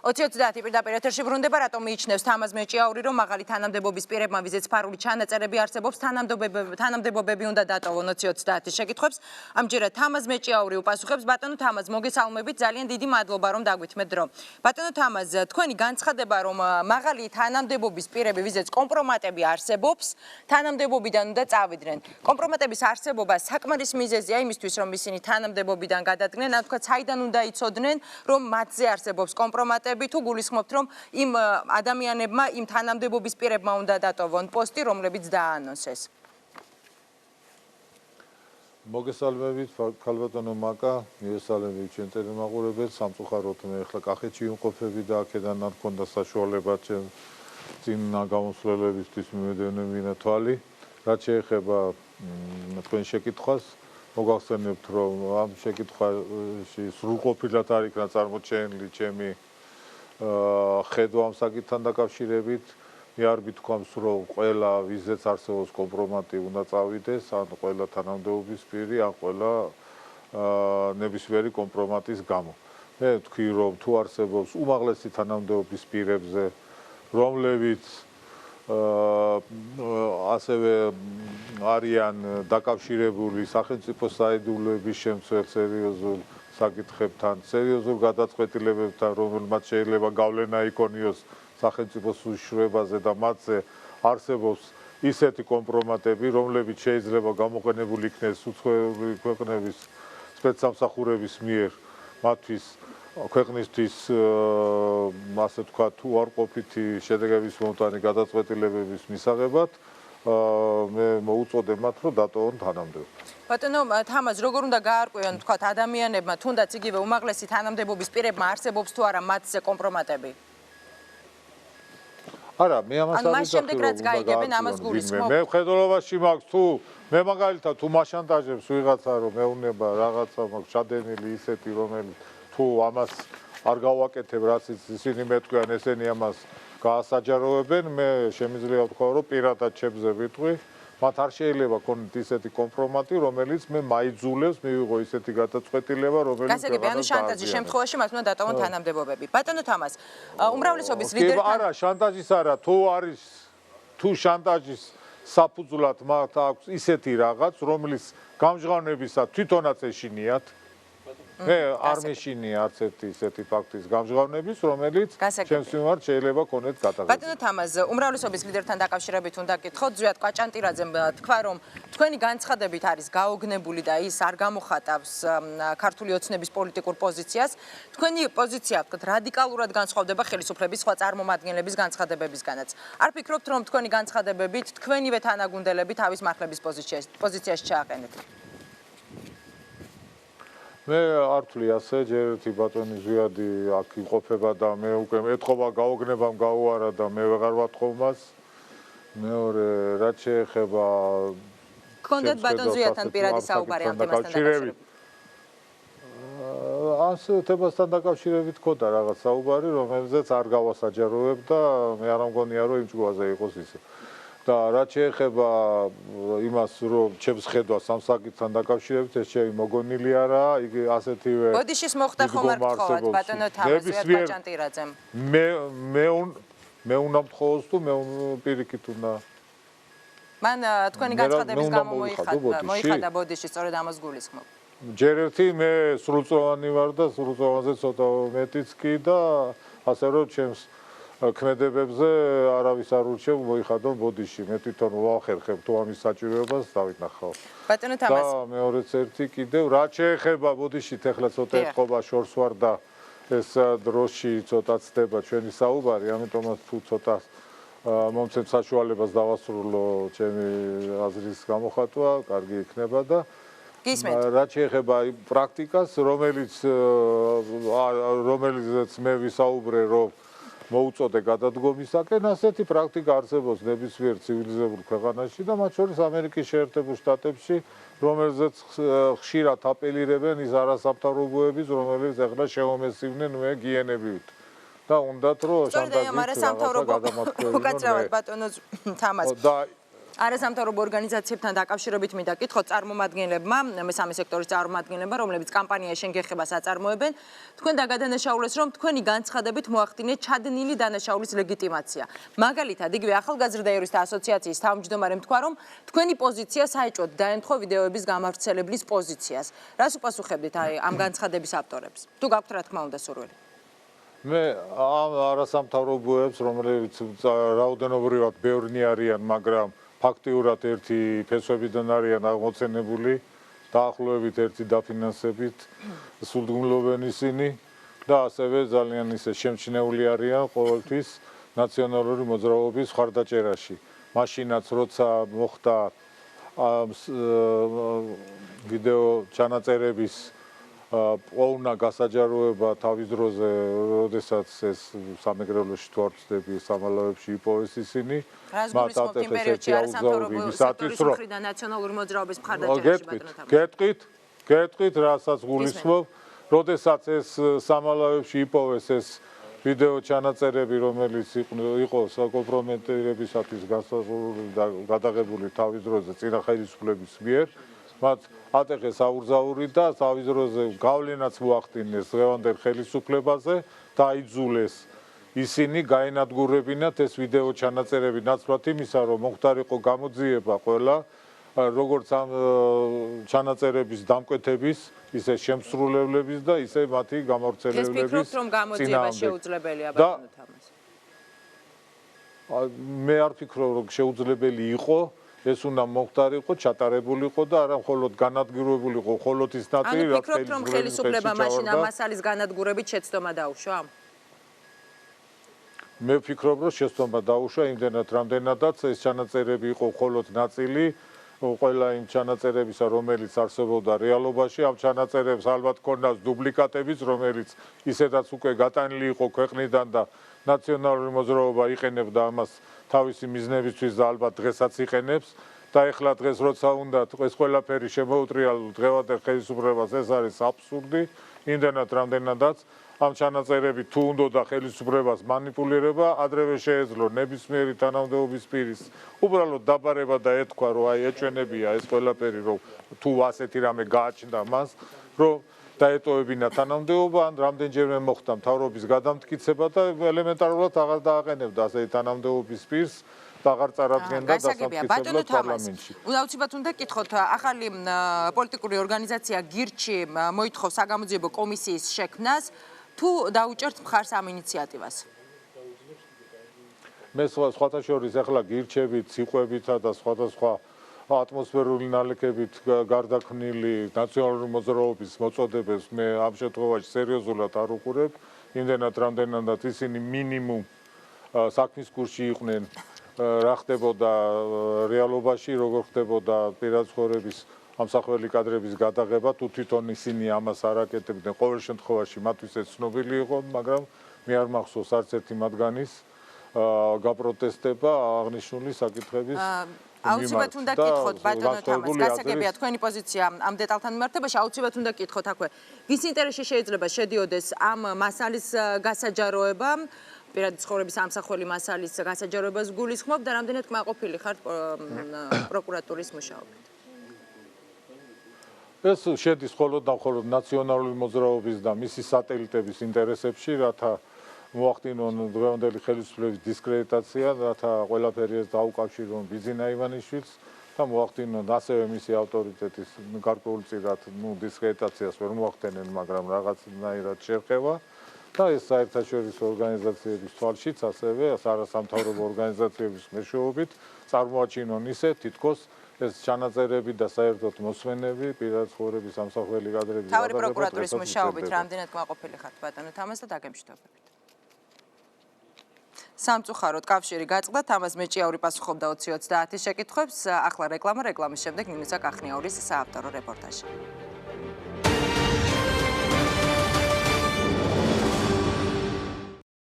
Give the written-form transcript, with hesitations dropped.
20-30 პირდაპირ ეთერში ბრუნდება, რატომ მიიჩნევს თამაზ მეჭიაური, რომ მაღალი თანამდებობის პირებმა, ვიზეც სფარული ჩანაწერები არსებობს, თანამდებობები უნდა დატოვონ 20-30 შეკითხვებს. ამჯერად თამაზ მეჭიაური უპასუხებს. ბატონო თამაზ, მოგესალმებით, ძალიან დიდი მადლობა, რომ დაგვითმეთ დრო. ბატონო თამაზ, თქვენი განცხადება, რომ მაღალი თანამდებობის პირები, ვიზეც კომპრომატები არსებობს, თანამდებობიდან უნდა წავიდნენ. კომპრომატების არსებობა საკმარის მიზეზია იმისთვის, რომ ისინი თანამდებობიდან გადადგნენ, ან თქვა, საიდან უნდა იცოდნენ, რომ მათზე არსებობს კომპრომატები, თუ გულისხმობთ, რომ იმ ადამიანებმა, იმ თანამდებობის პირებმა უნდა დატოვონ პოსტი, რომლებიც დააანონსეს. მოგესალმებით, ქალბატონო მაკა, მიესალმებით ჩვენ ტელემაყურებელს, სამწუხაროდ მე ახლა კახეთში ვიმყოფები და აქედან არ მქონდა საშუალება ჩემ წინ გამოსვლებისთვის მიმედევნა თვალი. რაც შეეხება თქვენ შეკითხვას, მოგახსენებთ, რომ ამ შეკითხვაში სრულყოფილად არ იქნა წარმოჩენილი ჩემი ხედვა ამ საკითხთან დაკავშირებით. მე არ ვთქვამს, რომ ყველა ვიზეც არსებობს კომპრომატი უნდა წავიდეს, ან ყველა თანამდებობის პირი, ან ყველა ნებისმიერი კომპრომატის გამო. მე ვთქვი, რომ თუ არსებობს უმაღლესი თანამდებობის პირებზე, რომლებიც ასევე არიან დაკავშირებული სახელმწიფო საიდუმლოების შემცველ სერიოზულ საკითხებთან, სერიოზულ გადაწყვეტილებებთან, რომელმაც შეიძლება გავლენა იქონიოს სახელმწიფოს უშუალოებაზე და მათზე არსებობს ისეთი კომპრომატები, რომლებიც შეიძლება გამოყენებული იქნეს უცხოელი ქვეყნების სპეცსამსახურების მიერ მათთვის ქვეყნისთვის ასე ვთქვათ, უარყოფითი შედეგების მომტანი გადაწყვეტილებების მისაღებად, მე მოუწოდე მათ, რომ დატოვონ თანამდებობა. ბატონო თამაზ, როგორ უნდა გაარკვიონ, თქვათ, ადამიანებმა, თუნდაც იგივე უმაღლესი თანამდებობის პირებმა არსებობს თუ არა მათზე კომპრომატები? არა, მე ამას არ ვიძახი, მე მხედველობაში მაქვს, თუ მე მაგალითად თუ მაშანტაჟებს ვიღაცა, რომ მეუნება რაღაცა მაქვს ჩადენილი ისეთი, რომელიც თუ ამას არ გავაკეთებ, რაც ისინი მეტყვიან, ესენი ამას გაასაჯაროებენ, მე შემიძლია ვთქვა, რომ პირადად ჩემზე ვიტყვი, მათ არ შეიძლება ქონდეთ ისეთი კომპრომატი, რომელიც მე მაიძულებს მივიღო ისეთი გადაწყვეტილება, რომელიც გასაგები, ანუ შანტაჟის შემთხვევაში მათ უნდა დატოვონ თანამდებობები. ბატონო თამაზ, უმრავლესობის ლიდერთან არა, შანტაჟის არა, თუ შანტაჟის საფუძვლად მათ აქვს ისეთი რაღაც, რომლის გამჟღავნებისა თვითონაც ეშინიათ. მე არ მეშინია არც ერთი ისეთი ფაქტის გამჟღავნების, რომელიც ჩემს მიმართ შეიძლება ქონდეთ გადაღება. ბატონო თამაზ, უმრავლესობის ლიდერთან დაკავშირებით უნდა გითხოთ, ზვიად კვაჭანტირაძემ თქვა, რომ თქვენი განცხადებით არის გაოგნებული და ის არ გამოხატავს ქართული ოცნების პოლიტიკურ პოზიციას. თქვენი პოზიცია, ვთქვათ, რადიკალურად განსხვავდება ხელისუფლების სხვა წარმომადგენლების განცხადებებისგანაც. არ ფიქრობთ, რომ თქვენი განცხადებებით თქვენივე თანაგუნდელები თავის მართლების პოზიციაში ჩააყენეთ? მე არ ვთვლი ასე, ჯერ ერთი ბატონი ზვიადი აქ იმყოფება და მე უკვე ეთყობა გაოგნებამ გაუარა და მე ვეღარ ვათხოვ მას. მეორე, რაც შეეხება გქონდათ ბატონ ზვიადთან პირადი საუბარი ამ თემასთან დაკავშირებით? ასე თემასთან დაკავშირებით გქონდა რაღაც საუბარი, რომელზეც არ გავასაჯაროებ და მე არ მგონია, რომ იმ ჭკუაზე იყოს ისე. და რაც შეეხება იმას, რომ ჩემს ხედვას ამ საკითხთან დაკავშირებით, ეს ჩემი მოგონილი არაა, იგი ასეთივე ბოდიშის მოხდა ხომ არ გთხოვათ ბატონო თამაზ კვაჭანტირაძემ? მე უნდა მთხოვოს თუ მე პირიქით უნდა მან თქვენი განცხადების გამო მოიხადა ბოდიში, სწორედ ამას გულისხმობ. ჯერ ერთი მე სრულწლოვანი ვარ და სრულწლოვანზე ცოტა მეტიც კი და ასე რომ ჩემს ქმედებებზე არავის არ ურჩევ მოიხადონ ბოდიში. მე თვითონ ვახერხებ თუ ამის საჭიროებას დავინახავ. ბატონო თამაზ. და მეორეც ერთი კიდევ, რაც შეეხება ბოდიშით, ახლა ცოტა ეთყობა შორს ვარ და ეს დროში ცოტა ცდება ჩვენი საუბარი, ამიტომაც თუ ცოტა მომცემ საშუალებას დავასრულო ჩემი აზრის გამოხატვა, კარგი იქნება და რაც შეეხება პრაქტიკას, რომელიცაც მე ვისაუბრე, რომ მოუწოდე გადადგომისაკენ, ასეთი პრაქტიკა არსებობს ნებისმიერ ცივილიზებულ ქვეყანაში და მათ შორის ამერიკის შეერთებულ შტატებში, რომელზეც ხშირად აპელირებენ ის არასამთავრობოების, რომელიც ახლა შემომესივნენ მე გიენებივით. და უნდათ რომ შანტაჟით რაღაცა გადამოთქვევინონ. უკაცრავად ბატონო თამაზ. არასამთავრობო ორგანიზაციებთან დაკავშირებით მინდა კითხოთ წარმომადგენლებმა, მესამე სექტორის წარმომადგენლებმა, რომლებიც კამპანიაში შენგეხებას აწარმოებენ, თქვენ დაგადანაშაულეს, რომ თქვენი განცხადებით მოახდინეთ ჩადენილი დანაშაულის ლეგიტიმაცია. მაგალითად, იგივე ახალგაზრდა იურისტთა ასოციაციის თავმჯდომარემ თქვა, რომ თქვენი პოზიცია საეჭვოდ დაემთხვა ვიდეოების გამავრცელებლის პოზიციას. რას უპასუხებდით ამ განცხადების ავტორებს? თუ გაქვთ რა თქმა უნდა სურვილი. მე ამ არასამთავრობოებს, რომლებიც რაოდენობრივად ბევრნი არიან, მაგრამ ფაქტიურად ერთი ფესვებიდან არიან აღმოცენებული, დაახლოებით ერთი დაფინანსებით, სულდგმულობენ ისინი და ასევე ძალიან ისე შემჩნეული არიან ყოველთვის ნაციონალური მოძრაობის მხარდაჭერაში. მაშინაც როცა მოხდა ვიდეო ჩანაწერების პოვნა გასაჯაროება თავის დროზე, როდესაც ეს სამეგრელოში თუ არ ვწდები სამალავებში იპოვეს ისინი, მათ ატეხეს ერთი აუგზაური ვისათვის, რომ ნაციონალური მოძრაობის მხარდაჭერაში ბატონო თამაში. გეტყვით, რასაც გულისხმობ, როდესაც ეს სამალავებში იპოვეს ეს ვიდეო ჩანაწერები, რომელიც იყო საკომპრომენტირებისათვის გადაღებული თავის დროზე წინა ხელისუფლების მიერ, მათ ატეხეს აუგზაური და თავის დროზე გავლენაც მოახდინეს დღევანდელ ხელისუფლებაზე და აიძულეს ისინი გაენადგურებინათ ეს ვიდეო ჩანაწერები ნაცვლად იმისა, რომ მოხდარიყო გამოძიება ყველა როგორც ამ ჩანაწერების დამკვეთების, ისე შემსრულებლების და ისე მათი გამავრცელებლების წინააღმდეგ. ეს ფიქრობთ, რომ გამოძიება შეუძლებელია ბატონო თამას? მე არ ვფიქრობ, რომ შეუძლებელი იყო. ეს უნდა მოხდარიყო, ჩატარებულიყო და არა მხოლოდ განადგურებულიყო მხოლოდ ის ნაწილი, რაც ფიქრობთ, რომ ხელისუფლება მაშინ ამ მასალის განადგურებით შეცდომა დაუშვა? მე ვფიქრობ, რომ შეცდომა დაუშვა იმდენად, რამდენადაც ეს ჩანაწერები იყო მხოლოდ ნაწილი ყველა იმ ჩანაწერებისა, რომელიც არსებობდა რეალობაში, ამ ჩანაწერებს ალბათ ქონდათ დუბლიკატებიც, რომელიც ისედაც უკვე გატანილი იყო ქვეყნიდან და ნაციონალური მოძრაობა იყენებდა ამას თავისი მიზნებისთვის და ალბათ დღესაც იყენებს და ეხლა დღეს როცა უნდა ეს ყველაფერი შემოუტრიალო დღევანდელ ხელისუფლებას, ეს არის აბსურდი, იმდენად რამდენადაც ამ ჩანაწერები თუ უნდა ხელისუფლებას манипуლირება, ადრევე შეეძლო ნებისმიერი თანამდებობის პირის უბრალოდ დაბარება და ეთქვა, რომ აი ეჩვენებია ეს ყველაფერი, რომ თუ ასეთი რამე გააჩნდა მას, რომ დაეტოვებინა თანამდებობა, ან რამდენჯერმე მოხდა მთავრობის გადამტკიცება და ელემენტარულად აღარ დააყენებდა ასეთი თანამდებობის პირს და აღარ წარადგენდა დასამტკიცებლად პარლამენტში. უცებად უნდა კითხოთ, ახალი პოლიტიკური ორგანიზაცია გირჩი მოითხოვს საგამოძიებო კომისიის შექმნას, თუ დაუჭერთ მხარს ამ ინიციატივას? მე სხვათა შორის ახლა გირჩებით, სიყვევითა და სხვადასხვა ატმოსფერული ნალექებით გარდაქმნილი ნაციონალური მოძრაობის მოწოდებას მე ამ შემთხვევაში სერიოზულად არ უყურებ, იმდენად რამდენადაც ისინი მინიმუმ საქმის კურსში იყვნენ, რა ხდებოდა რეალობაში, როგორ ხდებოდა პირად ცხოვრების ამსახველი კადრების გადაღება, თუ თვითონ ისინი ამას არ აკეთებდნენ, ყოველ შემთხვევაში მათთვის ეს ცნობილი იყო, მაგრამ მე არ მახსოვს არც ერთი მათგანის გაპროტესტება აღნიშნული საკითხების აუცილებლად უნდა კითხოთ ბატონო თამას, გასაგებია თქვენი პოზიცია ამ დეტალთან მიმართებაში, აუცილებლად უნდა კითხოთ აქვე. ვის ინტერესში შეიძლება შედიოდეს ამ მასალის გასაჯაროება, პირადი ცხოვრების ამსახველი მასალის გასაჯაროებას გულისხმობ და რამდენად კმაყოფილი ხართ პროკურატურის მუშაობით? ეს შედის მხოლოდ და მხოლოდ ნაციონალური მოძრაობის და მისი სატელიტების ინტერესებში, რათა მოახდინონ დღევანდელი ხელისუფლების დისკრედიტაცია, რათა ყველაფერი ეს დაუკავშირონ ბიძინა ივანიშვილს და მოახდინონ ასევე მისი ავტორიტეტის გარკვეულწილად დისკრედიტაციას ვერ მოახდენენ, მაგრამ რაღაცნაირად შერყევა და ეს საერთაშორისო ორგანიზაციების თვალშიც ასევე არასამთავრობო ორგანიზაციების მეშვეობით წარმოაჩინონ ისე თითქოს ეს ჩანაწერები და საერთოდ მოსმენები პირად ცხოვრების ამსახველი კადრების თავი პროკურატურის მუშაობით რამდენად კმაყოფილი ხართ ბატონო თამას და დაგემშვიდობებით. სამწუხაროდ კავშირი გაწყდა, თამაზ მეჭიაური პასუხობდა 20-30 შეკითხვებს, ახლა რეკლამის შემდეგ ნინუცა კახნიაურის საავტორო რეპორტაჟი.